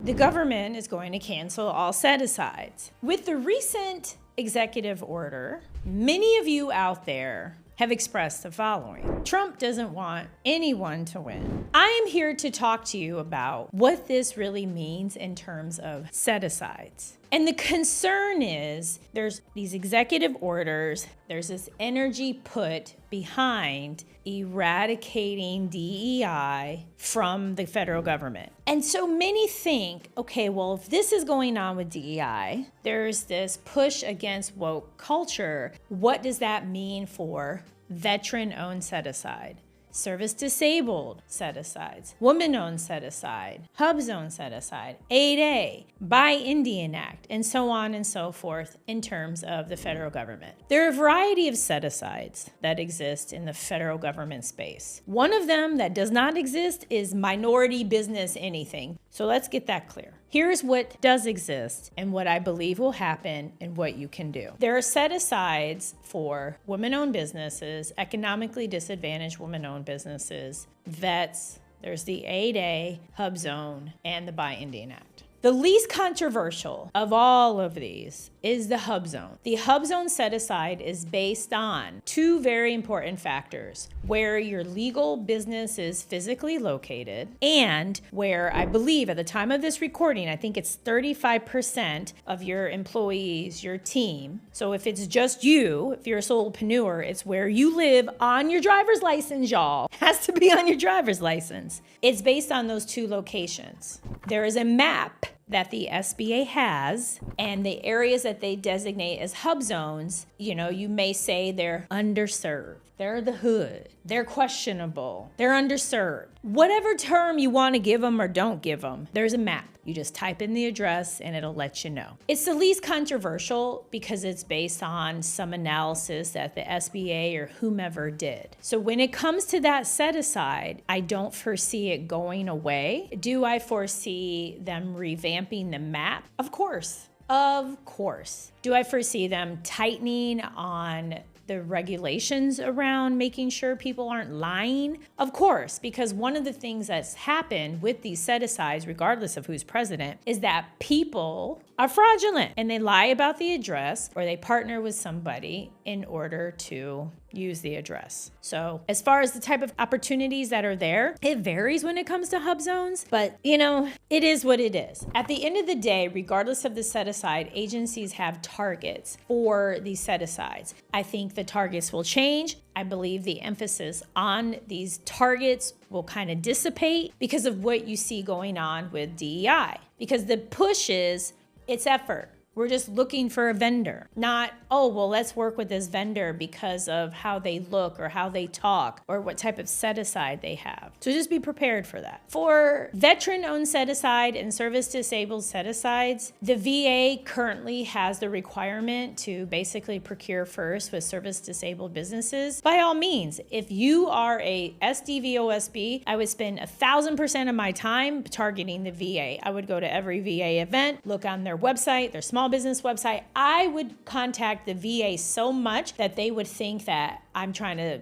the government is going to cancel all set-asides. With the recent executive order, many of you out there have expressed the following: Trump doesn't want anyone to win. I am here to talk to you about what this really means in terms of set-asides. And the concern is there's these executive orders, there's this energy put behind eradicating DEI from the federal government. And so many think, okay, well, if this is going on with DEI, there's this push against woke culture. What does that mean for veteran-owned set-aside, service-disabled set-asides, woman-owned set-aside, Hubzone set-aside, 8A, Buy Indian Act, and so on and so forth in terms of the federal government? There are a variety of set-asides that exist in the federal government space. One of them that does not exist is minority business anything. So let's get that clear. Here's what does exist and what I believe will happen and what you can do. There are set-asides for women-owned businesses, economically disadvantaged women-owned businesses, vets, there's the 8A, Hubzone, and the Buy Indian Act. The least controversial of all of these is the Hubzone. The Hubzone set-aside is based on two very important factors: where your legal business is physically located and where, I believe at the time of this recording, I think it's 35% of your employees, your team. So if it's just you, if you're a solopreneur, it's where you live on your driver's license, y'all. It has to be on your driver's license. It's based on those two locations. There is a map that the SBA has, and the areas that they designate as hub zones, you may say they're underserved, they're the hood, they're questionable, they're underserved. Whatever term you want to give them or don't give them, there's a map. You just type in the address and it'll let you know. It's the least controversial because it's based on some analysis that the SBA or whomever did. So when it comes to that set aside, I don't foresee it going away. Do I foresee them revamping the map? Of course. Of course. Do I foresee them tightening on the regulations around making sure people aren't lying? Of course, because one of the things that's happened with these set-asides, regardless of who's president, is that people are fraudulent and they lie about the address or they partner with somebody in order to use the address. So as far as the type of opportunities that are there, it varies when it comes to hub zones, but it is what it is. At the end of the day, regardless of the set-aside, agencies have targets for these set-asides. I think the targets will change. I believe the emphasis on these targets will kind of dissipate because of what you see going on with DEI. Because the push is, it's effort. We're just looking for a vendor, not, let's work with this vendor because of how they look or how they talk or what type of set-aside they have. So just be prepared for that. For veteran-owned set-aside and service-disabled set-asides, the VA currently has the requirement to basically procure first with service-disabled businesses. By all means, if you are a SDVOSB, I would spend 1,000% of my time targeting the VA. I would go to every VA event, look on their website, their small business website. I would contact the VA so much that they would think that I'm trying to,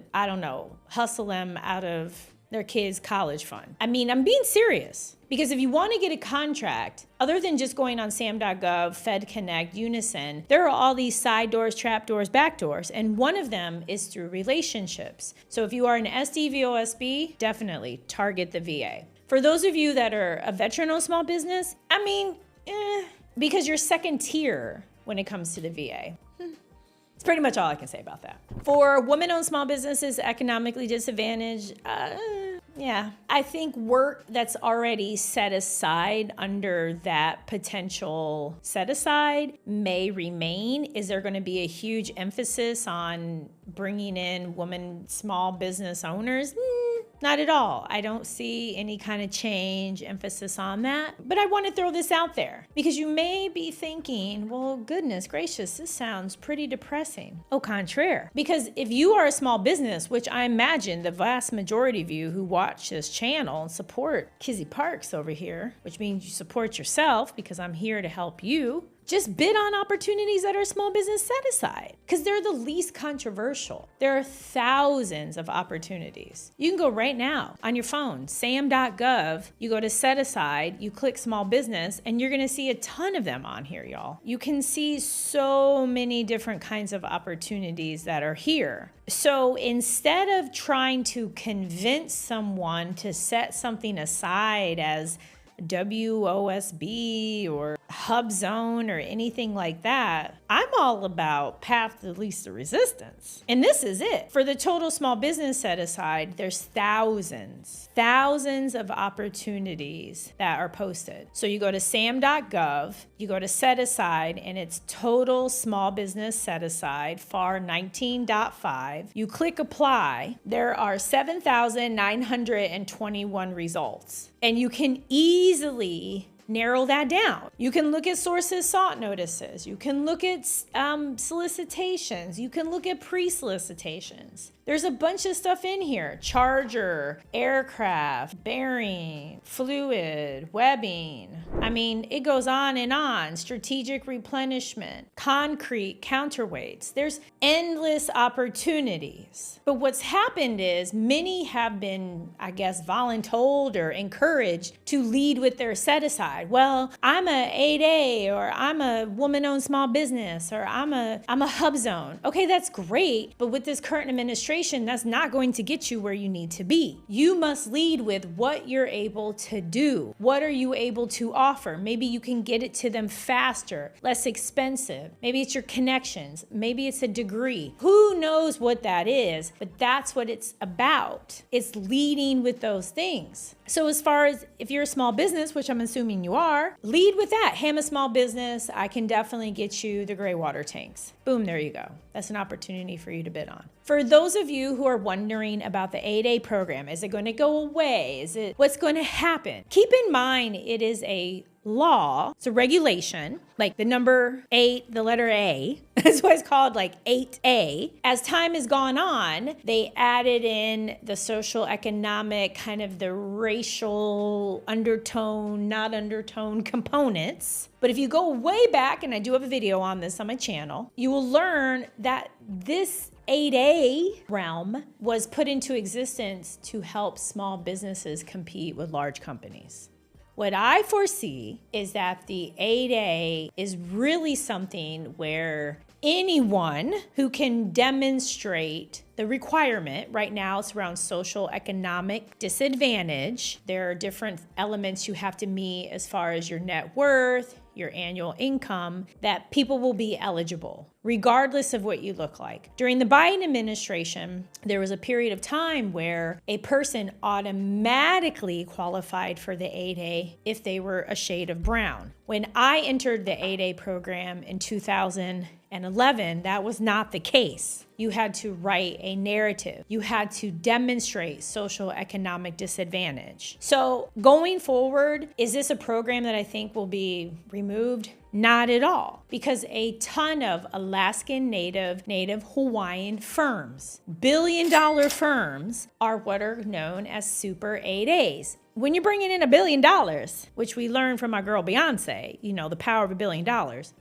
hustle them out of their kids' college fund. I'm being serious. Because if you want to get a contract, other than just going on Sam.Gov, Fed Connect, Unison, there are all these side doors, trap doors, back doors, and one of them is through relationships. So if you are an SDVOSB, definitely target the VA. For those of you that are a veteran-owned small business, because you're second tier when it comes to the VA. It's pretty much all I can say about that. For women-owned small businesses, economically disadvantaged, I think work that's already set aside under that potential set aside may remain. Is there going to be a huge emphasis on bringing in women small business owners? Not at all. I don't see any kind of change, emphasis on that. But I want to throw this out there because you may be thinking, well, goodness gracious, this sounds pretty depressing. Au contraire. Because if you are a small business, which I imagine the vast majority of you who watch this channel and support Kizzy Parks over here, which means you support yourself because I'm here to help you. Just bid on opportunities that are small business set aside because they're the least controversial. There are thousands of opportunities. You can go right now on your phone, Sam.Gov, you go to set aside, you click small business, and you're going to see a ton of them on here, y'all. You can see so many different kinds of opportunities that are here. So instead of trying to convince someone to set something aside as WOSB or Hubzone or anything like that, I'm all about path to least resistance. And this is it. For the total small business set aside, there's thousands of opportunities that are posted. So you go to Sam.Gov, you go to set aside, and it's total small business set aside, FAR 19.5. You click apply. There are 7,921 results. And you can easily narrow that down. You can look at sources sought notices. You can look at solicitations. You can look at pre-solicitations. There's a bunch of stuff in here. Charger, aircraft, bearing, fluid, webbing. I mean, it goes on and on. Strategic replenishment, concrete, counterweights. There's endless opportunities. But what's happened is many have been, I guess, voluntold or encouraged to lead with their set aside. Well, I'm a 8A, or I'm a woman-owned small business, or I'm a Hubzone. Okay, that's great. But with this current administration, that's not going to get you where you need to be. You must lead with what you're able to do. What are you able to offer? Maybe you can get it to them faster, less expensive. Maybe it's your connections. Maybe it's a degree. Who knows what that is? But that's what it's about. It's leading with those things. So as far as if you're a small business, which I'm assuming you are, lead with that. Hey, I'm a small business. I can definitely get you the gray water tanks. Boom, there you go. That's an opportunity for you to bid on. For those of you who are wondering about the 8A program, is it going to go away? What's going to happen? Keep in mind, it is a law. It's a regulation, like the number 8, the letter A. That's why it's called like 8A. As time has gone on, they added in the social, economic, kind of the racial undertone, not undertone components. But if you go way back, and I do have a video on this on my channel, you will learn that this 8A realm was put into existence to help small businesses compete with large companies. What I foresee is that the 8A is really something where anyone who can demonstrate the requirement, right now it's around social economic disadvantage. There are different elements you have to meet as far as your net worth, your annual income, that people will be eligible, regardless of what you look like. During the Biden administration, there was a period of time where a person automatically qualified for the 8A if they were a shade of brown. When I entered the 8A program in 2011, that was not the case. You had to write a narrative. You had to demonstrate social economic disadvantage. So going forward, is this a program that I think will be removed? Not at all, because a ton of Alaskan Native Hawaiian firms, billion-dollar firms, are what are known as Super 8As. When you're bringing in $1 billion, which we learned from our girl Beyonce, the power of $1 billion,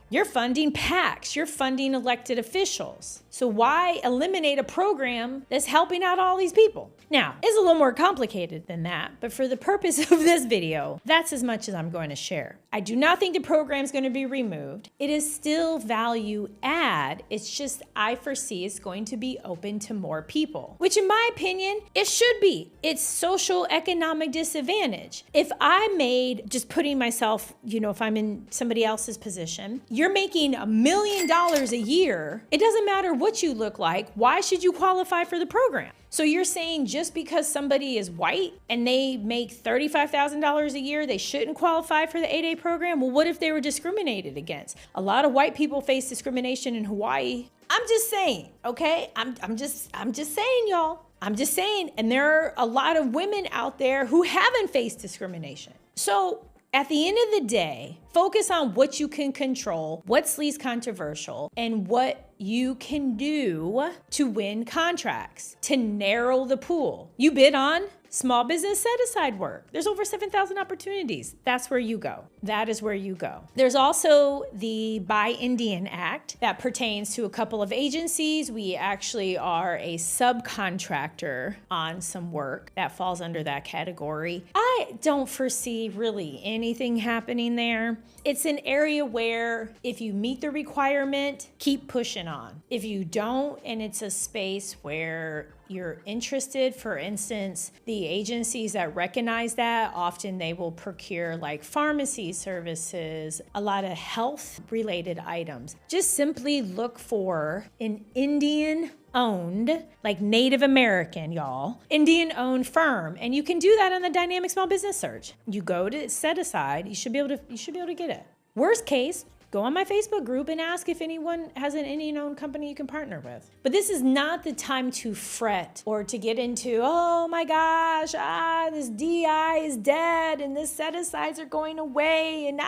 you're funding PACs, you're funding elected officials. So why eliminate a program that's helping out all these people? Now, it's a little more complicated than that, but for the purpose of this video, that's as much as I'm going to share. I do not think the program is going to be removed. It is still value add. It's just I foresee it's going to be open to more people, which in my opinion, it should be. It's social economic disadvantage. If I made, just putting myself, if I'm in somebody else's position, you're making $1 million a year. It doesn't matter what you look like. Why should you qualify for the program? So you're saying just because somebody is white and they make $35,000 a year, they shouldn't qualify for the 8A program? Well, what if they were discriminated against? A lot of white people face discrimination in Hawaii. I'm just saying, okay? I'm just saying, y'all. I'm just saying. And there are a lot of women out there who haven't faced discrimination. So at the end of the day, focus on what you can control, what's least controversial, and what you can do to win contracts, to narrow the pool. You bid on Small business set-aside work. There's over 7,000 opportunities. That's where you go. That is where you go. There's also the Buy Indian Act that pertains to a couple of agencies. We actually are a subcontractor on some work that falls under that category. I don't foresee really anything happening there. It's an area where if you meet the requirement, keep pushing on. If you don't, and it's a space where you're interested, for instance, the agencies that recognize that, often they will procure like pharmacy services, a lot of health related items. Just simply look for an Indian owned, like Native American, y'all, Indian owned firm. And you can do that on the dynamic small business search. You go to set aside, you should be able to get it. Worst case, go on my Facebook group and ask if anyone has an Indian-owned company you can partner with. But this is not the time to fret or to get into, oh my gosh, this DI is dead and this set-asides are going away and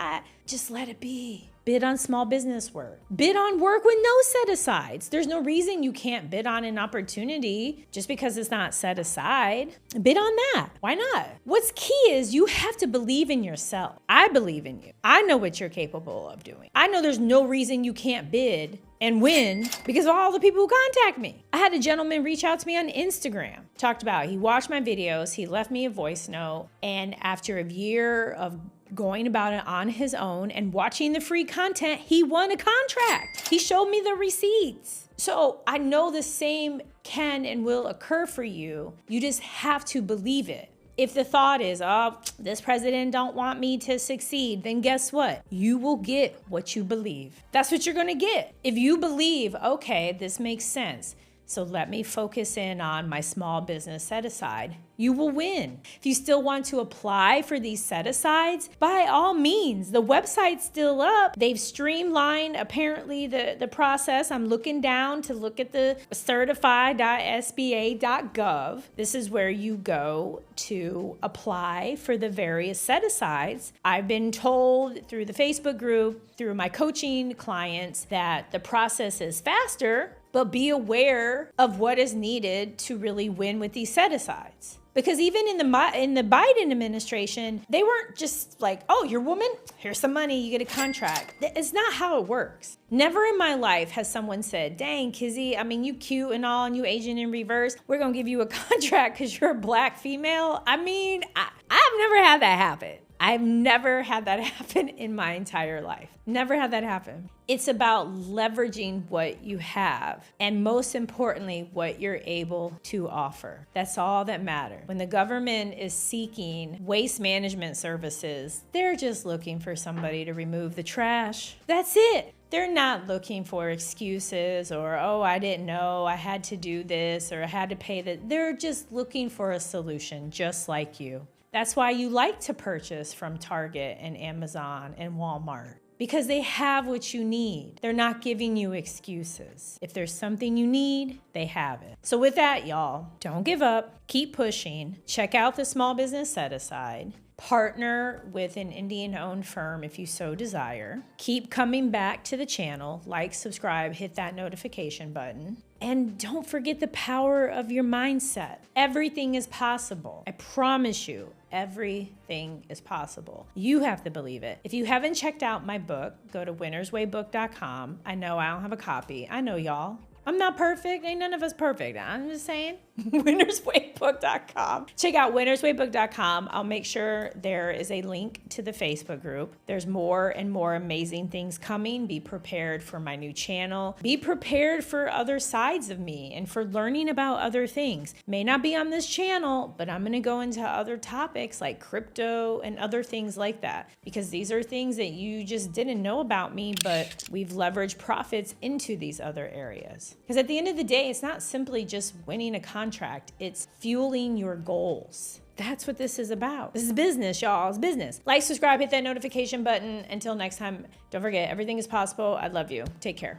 just let it be. Bid on small business work. Bid on work with no set-asides. There's no reason you can't bid on an opportunity just because it's not set aside. Bid on that. Why not? What's key is you have to believe in yourself. I believe in you. I know what you're capable of doing. I know there's no reason you can't bid and win because of all the people who contact me. I had a gentleman reach out to me on Instagram, talked about, he watched my videos, he left me a voice note, and after a year of going about it on his own and watching the free content, he won a contract. He showed me the receipts. So I know the same can and will occur for you. You just have to believe it. If the thought is, oh, this president don't want me to succeed, then guess what? You will get what you believe. That's what you're gonna get. If you believe, okay, this makes sense, so let me focus in on my small business set-aside, you will win. If you still want to apply for these set-asides, by all means, the website's still up. They've streamlined, apparently, the process. I'm looking down to look at the certify.sba.gov. This is where you go to apply for the various set-asides. I've been told through the Facebook group, through my coaching clients, that the process is faster, but be aware of what is needed to really win with these set-asides. Because even in the Biden administration, they weren't just like, oh, you're a woman? Here's some money, you get a contract. It's not how it works. Never in my life has someone said, dang, Kizzy, I mean, you cute and all, and you agent in reverse. We're gonna give you a contract because you're a Black female. I mean, I've never had that happen. I've never had that happen in my entire life. Never had that happen. It's about leveraging what you have, and most importantly, what you're able to offer. That's all that matters. When the government is seeking waste management services, they're just looking for somebody to remove the trash. That's it. They're not looking for excuses or, oh, I didn't know, I had to do this, or I had to pay that. They're just looking for a solution, just like you. That's why you like to purchase from Target and Amazon and Walmart, because they have what you need. They're not giving you excuses. If there's something you need, they have it. So with that, y'all, don't give up. Keep pushing. Check out the small business set-aside. Partner with an Indian-owned firm if you so desire. Keep coming back to the channel. Like, subscribe, hit that notification button. And don't forget the power of your mindset. Everything is possible. I promise you, everything is possible. You have to believe it. If you haven't checked out my book, go to winnerswaybook.com. I know I don't have a copy. I know y'all. I'm not perfect. Ain't none of us perfect. I'm just saying. winnerswaybook.com. Check out winnerswaybook.com. I'll make sure there is a link to the Facebook group. There's more and more amazing things coming. Be prepared for my new channel. Be prepared for other sides of me and for learning about other things. May not be on this channel, but I'm going to go into other topics like crypto and other things like that, because these are things that you just didn't know about me, but we've leveraged profits into these other areas. Because at the end of the day, it's not simply just winning a contract. It's fueling your goals. That's what this is about. This is business, y'all. It's business. Like, subscribe, hit that notification button. Until next time, don't forget, everything is possible. I love you. Take care.